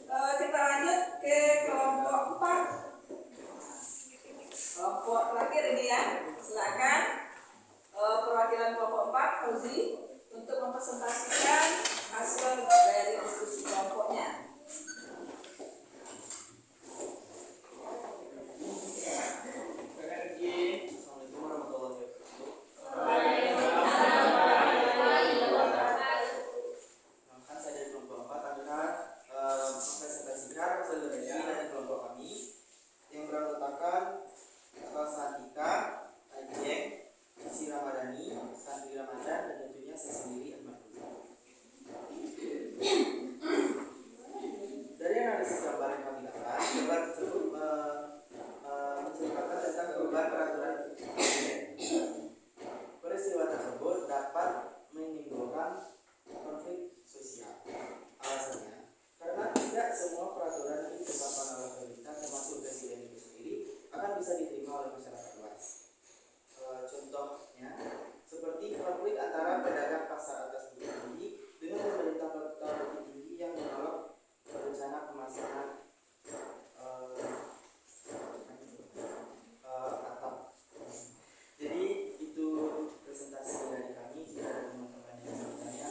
kita lanjut ke kelompok 4. Kelompok terakhir ini ya. Silakan perwakilan kelompok 4 Fauzi untuk mempresentasikan hasil dari diskusi kelompoknya. Assalamualaikum warahmatullahi wabarakatuh. Kan saya dari kelompok 4 akan mempresentasikan hasil dari kelompok kami yang beranggotakan Santika, Ajeng, Sisi Ramadhani, Sandri Ramadan, dan tentunya saya sendiri Ahmad Ruzan. Dari analisis gambar yang kami dapat, gambar tersebut menceritakan tentang perubahan peraturan presiden. Peristiwa tersebut dapat menimbulkan konflik sosial. Alasannya, karena tidak semua peraturan yang ditetapkan oleh pemerintah termasuk presiden itu sendiri akan bisa diterima oleh masyarakat luas. Contohnya, seperti konflik antara pedagang pasar atas Bukit Tinggi dengan pemerintah kota Bukit Tinggi yang menolak rencana pemasangan atap. Jadi itu presentasi dari kami. Jika ada teman-teman yang bertanya,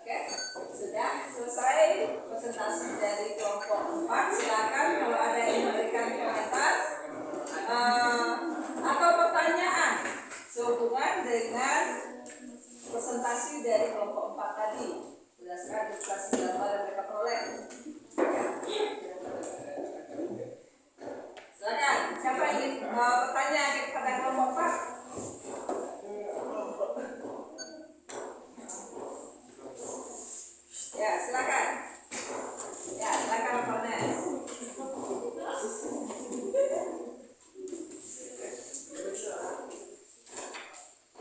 Oke, sudah selesai presentasi dari kelompok 4. Silakan kalau ada yang memberikan komentar atau pertanyaan sehubungan dengan presentasi dari kelompok 4 tadi berdasarkan diskusi gambar yang mereka peroleh. Silakan, siapa yang ingin bertanya kepada kelompok 4? Ya, silakan. Ya, silakan Farnes.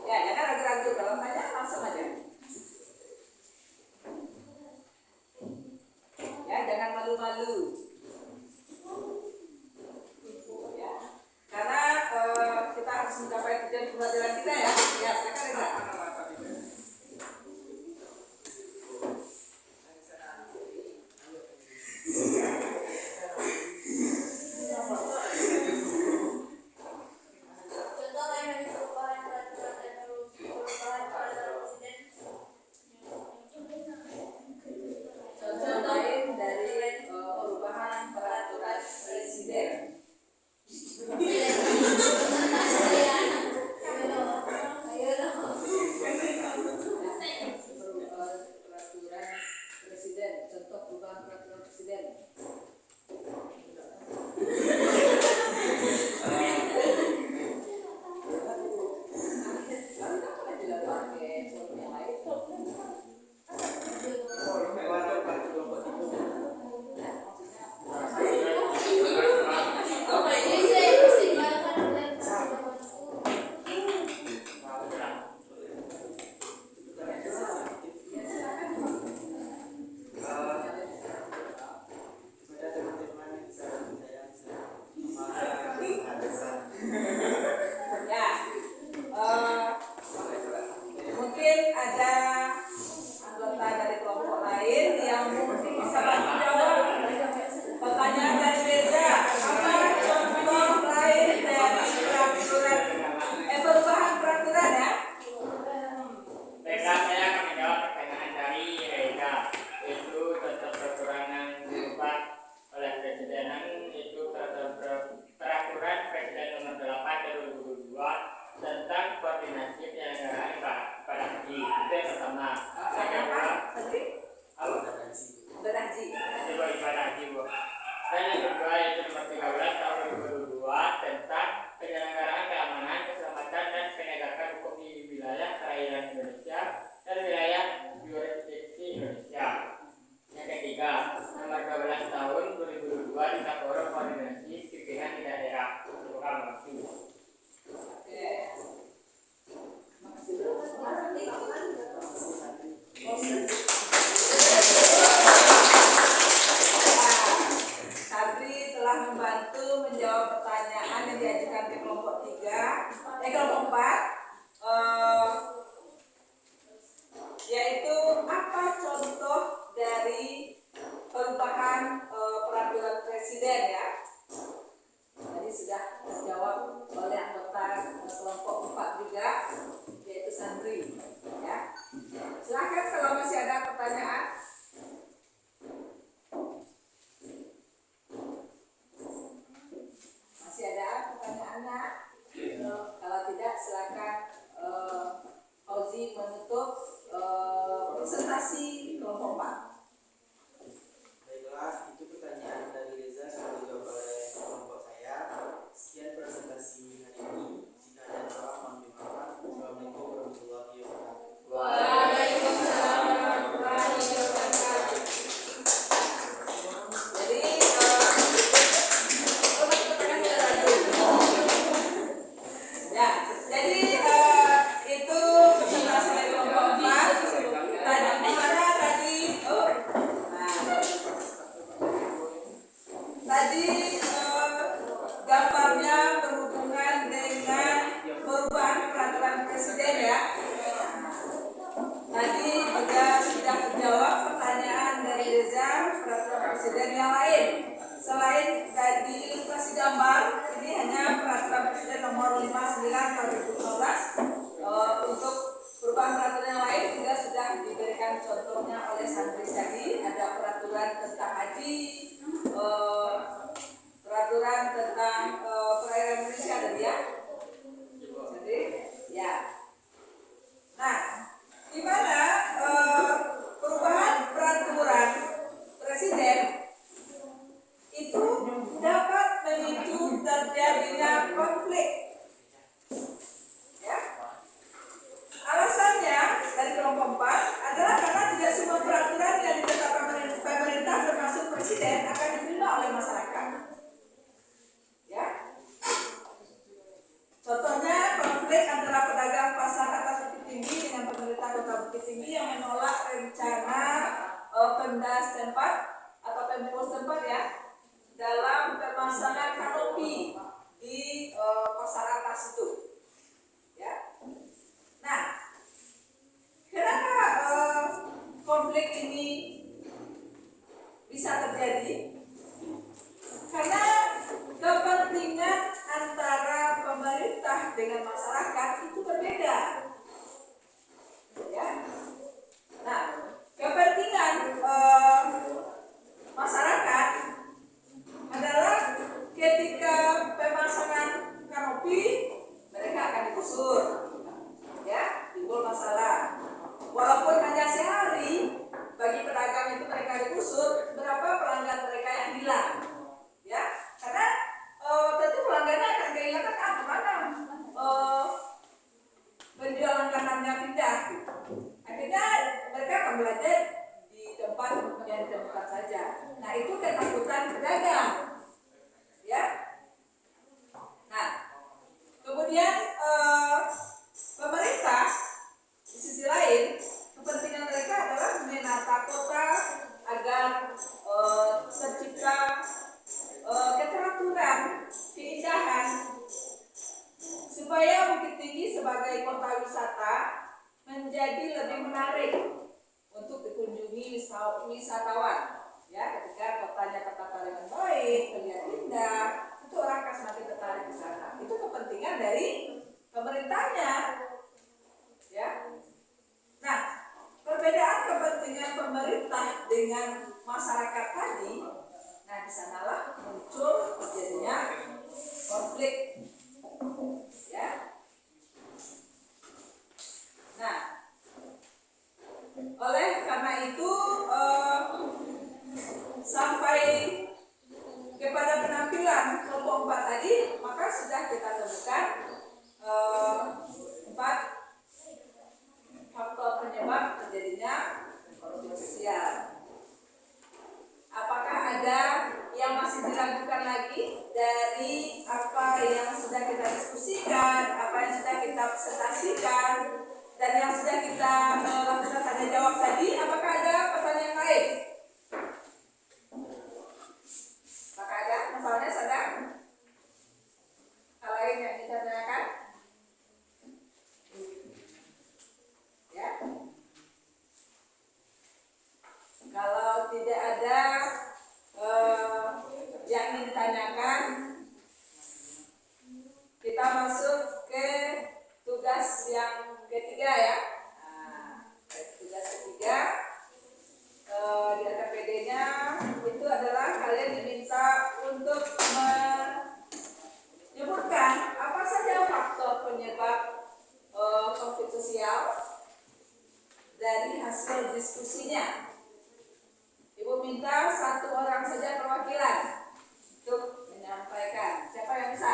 Ya, jangan ragu-ragu, kalau tanya langsung aja. Ya, jangan malu-malu. Ya, karena kita harus mencapai tujuan pembelajaran kita ya. Ya, silakan Reza. Contoh lain dari perubahan peraturan dan perubahan peraturan presiden. Contoh lain dari perubahan Nah, Saya yang apa? kedua, Tadi apa? berhaji. Coba ibadah haji, Bu. Dan yang kedua yaitu nomor 13 tahun 2022 tentang penyelenggaraan keamanan, keselamatan, dan penegakan hukum di wilayah perairan Indonesia dan wilayah jurisdiksi Indonesia. Yang ketiga, nomor 12 tahun 2022 tentang forum koordinasi pimpinan di daerah. Terima kasih. Oke. Makasih dulu. Sabri telah membantu menjawab pertanyaan yang diajukan ke kelompok 4, yaitu apa contoh dari perubahan peraturan presiden ya. Tadi sudah dijawab oleh anggota kelompok 4 juga, yaitu Sandri ya. Silakan kalau masih ada pertanyaan. Masih ada pertanyaannya? Kalau tidak silakan Fauzi menutup presentasi kelompok 4. Baiklah, itu pertanyaan dari Reza sudah dijawab oleh kelompok saya. Sekian presentasi hari ini. Jika ada salah mohon dimaafkan. Assalamualaikum warahmatullahi wabarakatuh. Waalaikumsalam warahmatullahi wabarakatuh. Jadi ya, jadi itu presentasi dari kelompok 4. Tadi gimana tadi? Tadi gambarnya berhubungan dengan perubahan peraturan presiden ya. Tadi juga sudah terjawab pertanyaan dari Reza peraturan presiden yang lain. Selain tadi ilustrasi gambar, ini hanya peraturan presiden nomor 59 tahun 2015. Untuk perubahan peraturan yang lain juga sudah diberikan contohnya oleh Sandri tadi. Ada peraturan tentang haji, peraturan tentang perairan Indonesia tadi ya. Jadi ya. Nah, di mana perubahan peraturan presiden itu dapat memicu terjadinya konflik. Ya. Alasannya dari kelompok 4 adalah karena tidak semua peraturan yang ditetapkan pemerintah termasuk presiden akan diterima oleh masyarakat. Ya. Contohnya konflik antara pedagang pasar atas Bukit Tinggi dengan pemerintah Kota Bukit Tinggi yang menolak rencana Pemda setempat atau Pemko setempat ya dalam pemasangan kanopi di pasar atas itu. Ya. Nah, kenapa konflik ini bisa terjadi? Karena kepentingan antara pemerintah dengan masyarakat itu berbeda. Ya. Nah, kepentingan masyarakat adalah ketika pemasangan kanopi mereka akan digusur, ya, timbul masalah. Walaupun hanya sehari, bagi pedagang itu mereka digusur, berapa pelanggan mereka yang hilang, ya, karena tentu pelanggannya akan kehilangan kemana penjualan kanannya pindah. Akhirnya mereka akan belanja di tempat yang ditemukan saja. Nah, itu ketakutan pedagang. Ya. Nah, kemudian pemerintah di sisi lain kepentingan mereka adalah menata kota agar tercipta keteraturan, keindahan, supaya Bukit Tinggi sebagai kota wisata menjadi lebih menarik untuk dikunjungi wisatawan. Ya, ketika kotanya tertata dengan baik, terlihat indah, itu orang akan semakin tertarik di sana. Itu kepentingan dari pemerintahnya. Ya. Nah, perbedaan kepentingan pemerintah dengan masyarakat tadi, nah di sanalah muncul terjadinya konflik. Ya. Nah, dilakukan lagi dari apa yang sudah kita diskusikan, apa yang sudah kita presentasikan, dan yang sudah kita lakukan tanya jawab tadi. Apakah ada pertanyaan lain? Apakah ada? Misalnya sedang hal lain yang ditanyakan? Ya. Kalau tidak ada yang ingin ditanyakan, kita masuk ke tugas yang ketiga ya. Nah, tugas ketiga di LKPD-nya itu adalah kalian diminta untuk menyebutkan apa saja faktor penyebab konflik sosial dari hasil diskusinya. Ibu minta satu orang saja perwakilan untuk menyampaikan. Siapa yang bisa?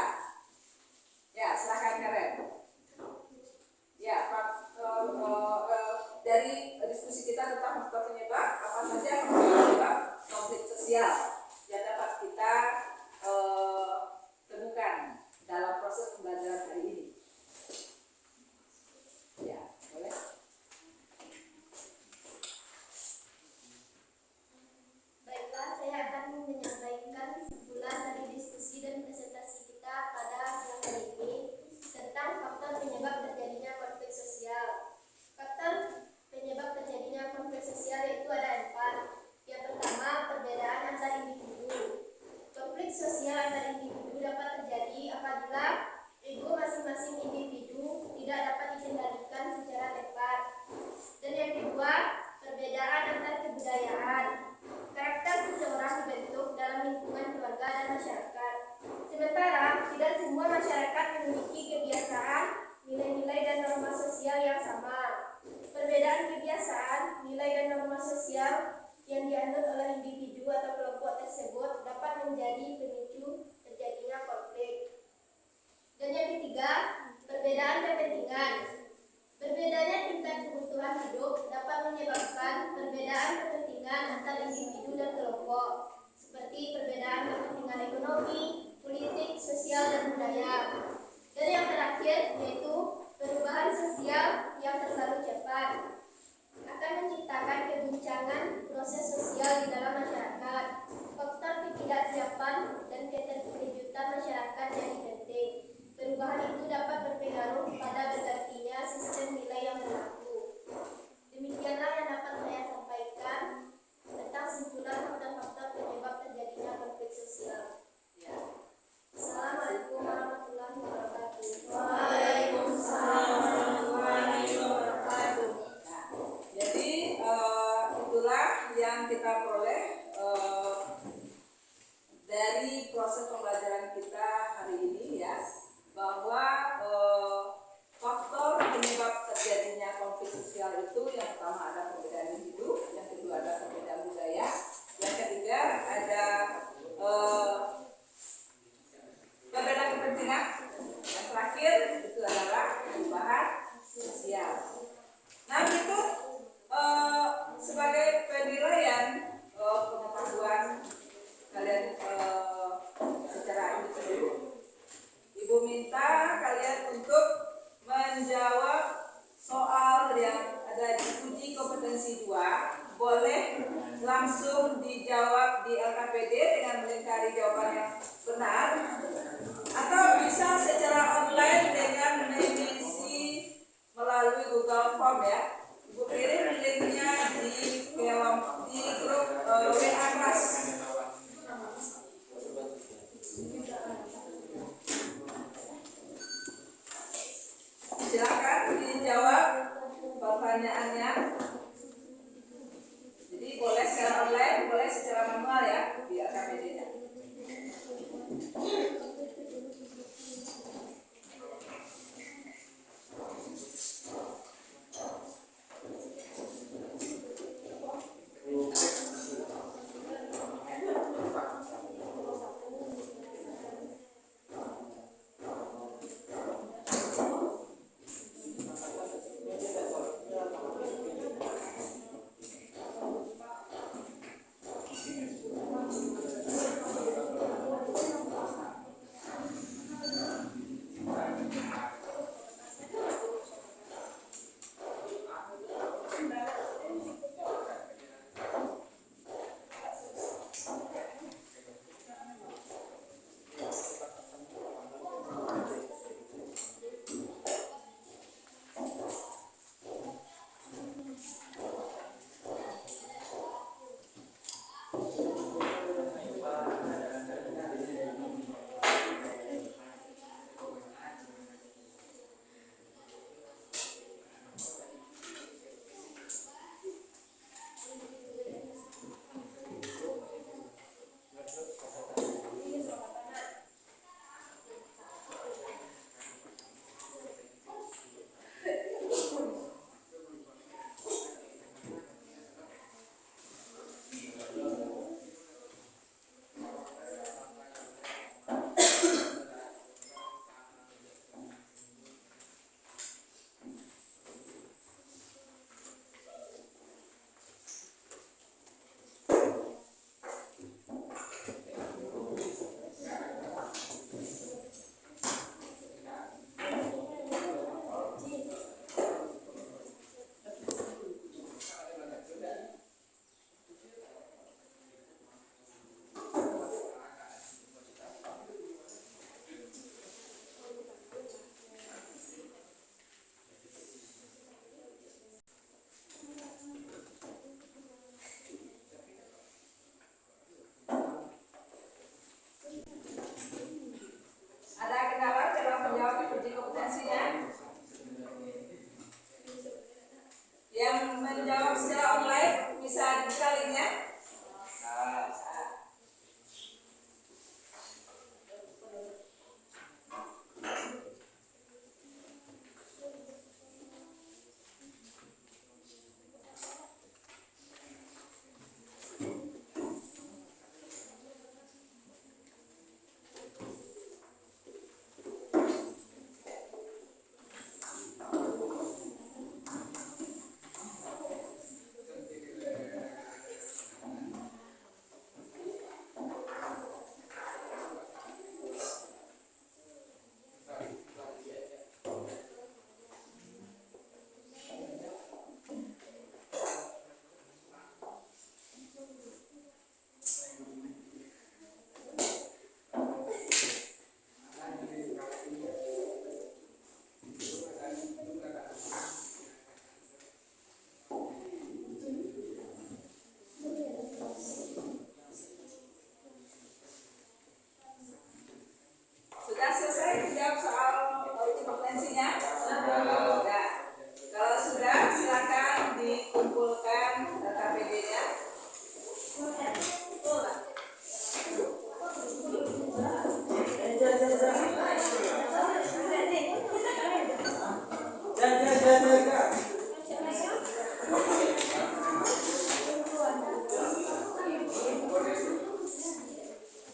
Ya, silakan Karen. Ya, dari diskusi kita tentang faktor penyebab, apa saja faktor penyebab konflik sosial yang dapat kita temukan dalam proses pembelajaran hari ini. Ya, boleh. Baiklah, saya akan menyampaikan kesimpulan dari diskusi dan presentasi kita pada siang hari ini tentang faktor penyebab terjadinya konflik sosial. Faktor penyebab terjadinya konflik sosial yaitu ada 4. Yang pertama, perbedaan antar individu. Konflik sosial antar individu dapat terjadi apabila ego masing-masing individu tidak dapat dikendalikan secara tepat. Dan yang kedua, perbedaan antar kebudayaan. Karakter seseorang dibentuk dalam lingkungan keluarga dan masyarakat. Sementara tidak semua masyarakat memiliki kebiasaan, nilai-nilai dan norma sosial yang sama. Perbedaan kebiasaan, nilai dan norma sosial yang dianut oleh individu atau kelompok tersebut dapat menjadi pemicu terjadinya konflik. Dan yang ketiga, perbedaan kepentingan. Berbedanya tingkat kebutuhan hidup dapat menyebabkan perbedaan kepentingan antar individu dan kelompok, seperti perbedaan kepentingan ekonomi, politik, sosial, dan budaya. Dan yang terakhir yaitu perubahan sosial yang terlalu cepat akan menciptakan keguncangan proses sosial di dalam masyarakat. Faktor ketidaksiapan dan keterkejutan masyarakat jadi penting. Perubahan itu dapat berpengaruh pada bergantinya sistem nilai yang berlaku. Demikianlah yang dapat saya sampaikan tentang simpulan faktor-faktor penyebab terjadinya konflik sosial. Ya. Assalamualaikum warahmatullahi wabarakatuh. Waalaikumsalam warahmatullahi wabarakatuh. Nah, jadi itulah yang kita peroleh dari proses pembelajaran kita hari ini ya, bahwa faktor penyebab terjadinya konflik sosial itu yang pertama ada perbedaan individu, yang kedua ada perbedaan budaya, yang ketiga ada perbedaan kepentingan, yang terakhir itu adalah perubahan sosial. Nah itu sebagai penilaian pengetahuan kalian secara individu, Ibu minta kalian untuk menjawab soal yang ada di uji kompetensi 2. Boleh langsung dijawab di LKPD dengan melingkari jawaban yang benar, atau bisa secara online dengan mengisi melalui Google Form ya. Ibu kirim linknya di grup WA kelas. Silakan dijawab pertanyaannya. Jadi boleh secara online, boleh secara manual ya, biar KPD-nya.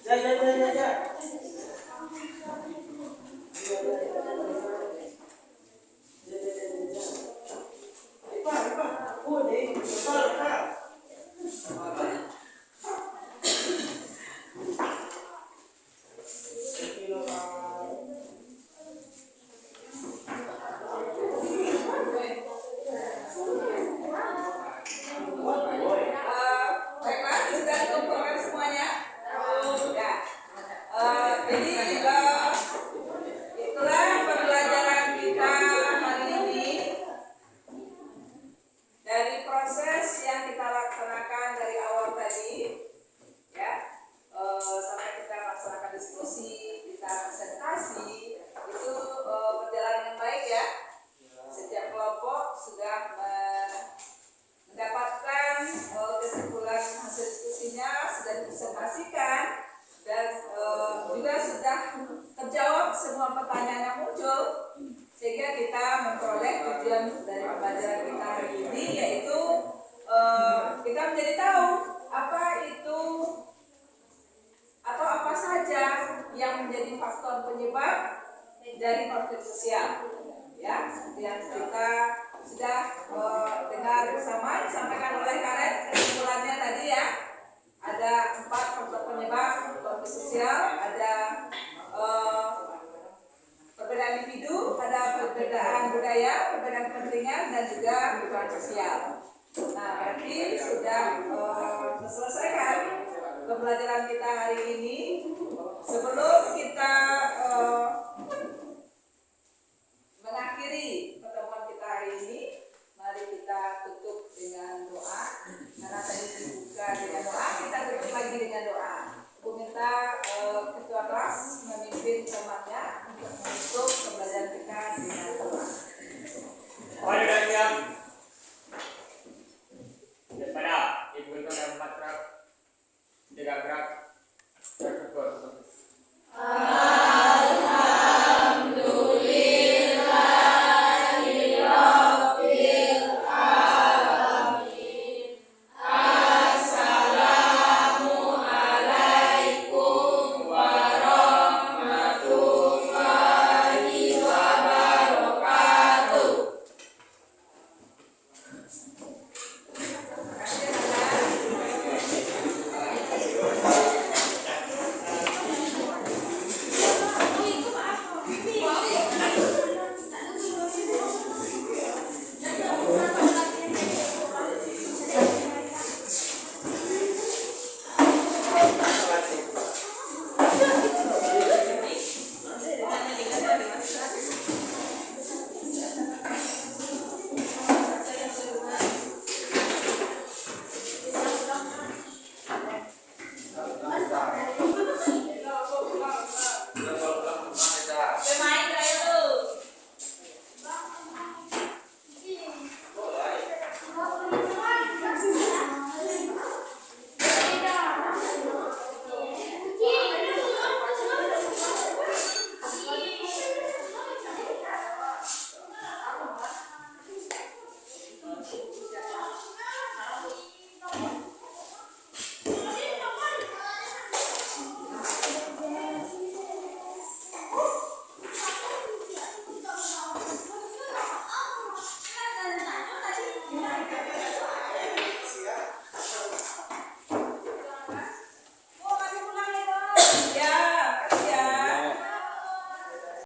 Baiklah, sudah dikumpulkan semuanya. Ya. Jadi itulah pembelajaran kita hari ini dari proses yang kita laksanakan dari awal tadi, ya, sampai kita laksanakan diskusi, kita presentasi, itu berjalan dengan baik ya. Setiap kelompok sudah mendapatkan kesimpulan hasil diskusinya, sudah dipresentasikan, dan juga sudah terjawab semua pertanyaan yang muncul, sehingga kita memperoleh tujuan dari pembelajaran kita hari ini, yaitu kita menjadi tahu apa itu atau apa saja yang menjadi faktor penyebab dari konflik sosial, ya, yang kita sudah dengar bersama disampaikan oleh Karen. Kesimpulannya tadi ya, ada 4 faktor penyebab